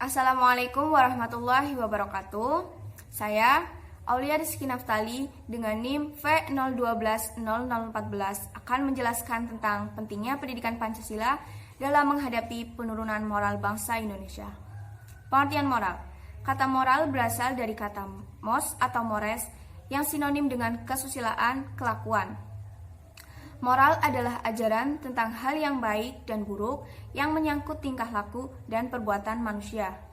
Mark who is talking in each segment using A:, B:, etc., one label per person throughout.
A: Assalamualaikum warahmatullahi wabarakatuh. Saya Aulia Rizky Naftali dengan NIM V0120014 akan menjelaskan tentang pentingnya pendidikan Pancasila dalam menghadapi penurunan moral bangsa Indonesia. Pengertian moral. Kata moral berasal dari kata mos atau mores yang sinonim dengan kesusilaan, kelakuan. Moral adalah ajaran tentang hal yang baik dan buruk yang menyangkut tingkah laku dan perbuatan manusia.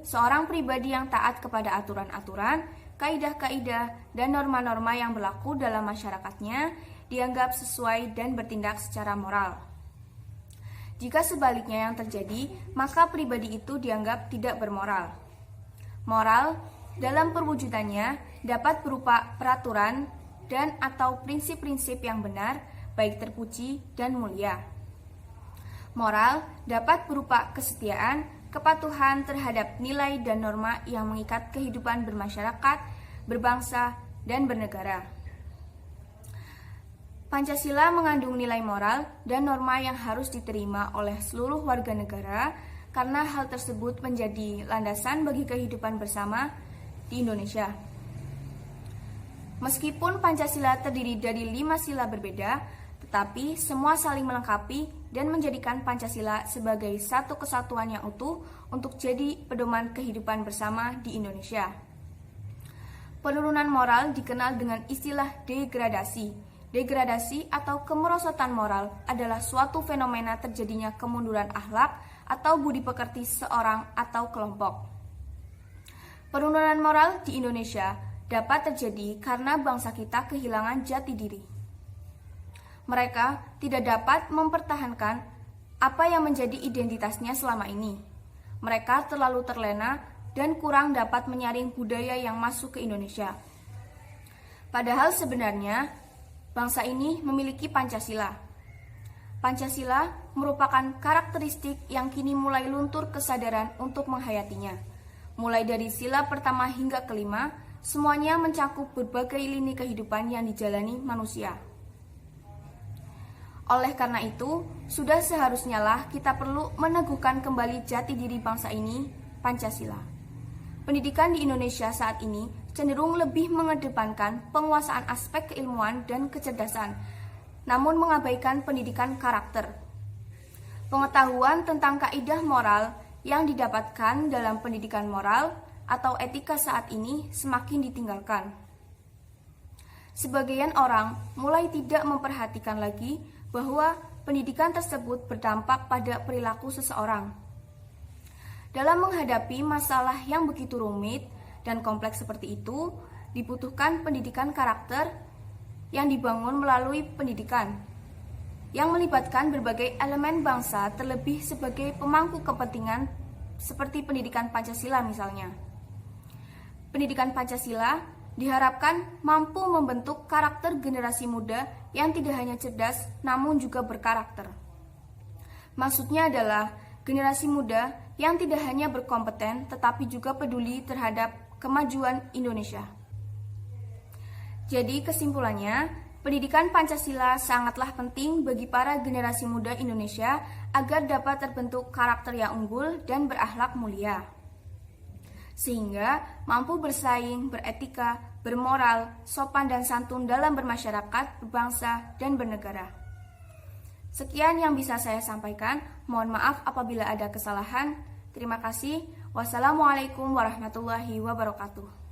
A: Seorang pribadi yang taat kepada aturan-aturan, kaidah-kaidah, dan norma-norma yang berlaku dalam masyarakatnya dianggap sesuai dan bertindak secara moral. Jika sebaliknya yang terjadi, maka pribadi itu dianggap tidak bermoral. Moral dalam perwujudannya dapat berupa peraturan dan atau prinsip-prinsip yang benar, baik terpuji dan mulia. Moral dapat berupa kesetiaan, kepatuhan terhadap nilai dan norma yang mengikat kehidupan bermasyarakat, berbangsa, dan bernegara. Pancasila mengandung nilai moral dan norma yang harus diterima oleh seluruh warga negara karena hal tersebut menjadi landasan bagi kehidupan bersama di Indonesia. Meskipun Pancasila terdiri dari 5 sila berbeda, tetapi semua saling melengkapi dan menjadikan Pancasila sebagai satu kesatuan yang utuh untuk jadi pedoman kehidupan bersama di Indonesia. Penurunan moral dikenal dengan istilah degradasi. Degradasi atau kemerosotan moral adalah suatu fenomena terjadinya kemunduran akhlak atau budi pekerti seorang atau kelompok. Penurunan moral di Indonesia dapat terjadi karena bangsa kita kehilangan jati diri. Mereka tidak dapat mempertahankan apa yang menjadi identitasnya selama ini. Mereka terlalu terlena dan kurang dapat menyaring budaya yang masuk ke Indonesia. Padahal sebenarnya bangsa ini memiliki Pancasila. Pancasila merupakan karakteristik yang kini mulai luntur kesadaran untuk menghayatinya. Mulai dari sila pertama hingga kelima, semuanya mencakup berbagai lini kehidupan yang dijalani manusia. Oleh karena itu, sudah seharusnya lah kita perlu meneguhkan kembali jati diri bangsa ini, Pancasila. Pendidikan di Indonesia saat ini cenderung lebih mengedepankan penguasaan aspek keilmuan dan kecerdasan, namun mengabaikan pendidikan karakter. Pengetahuan tentang kaidah moral yang didapatkan dalam pendidikan moral atau etika saat ini semakin ditinggalkan. Sebagian orang mulai tidak memperhatikan lagi bahwa pendidikan tersebut berdampak pada perilaku seseorang. Dalam menghadapi masalah yang begitu rumit dan kompleks seperti itu, dibutuhkan pendidikan karakter yang dibangun melalui pendidikan yang melibatkan berbagai elemen bangsa, terlebih sebagai pemangku kepentingan seperti pendidikan Pancasila misalnya. Pendidikan Pancasila diharapkan mampu membentuk karakter generasi muda yang tidak hanya cerdas namun juga berkarakter. Maksudnya adalah generasi muda yang tidak hanya berkompeten tetapi juga peduli terhadap kemajuan Indonesia. Jadi kesimpulannya, pendidikan Pancasila sangatlah penting bagi para generasi muda Indonesia agar dapat terbentuk karakter yang unggul dan berakhlak mulia, sehingga mampu bersaing, beretika, bermoral, sopan dan santun dalam bermasyarakat, berbangsa, dan bernegara. Sekian yang bisa saya sampaikan. Mohon maaf apabila ada kesalahan. Terima kasih. Wassalamualaikum warahmatullahi wabarakatuh.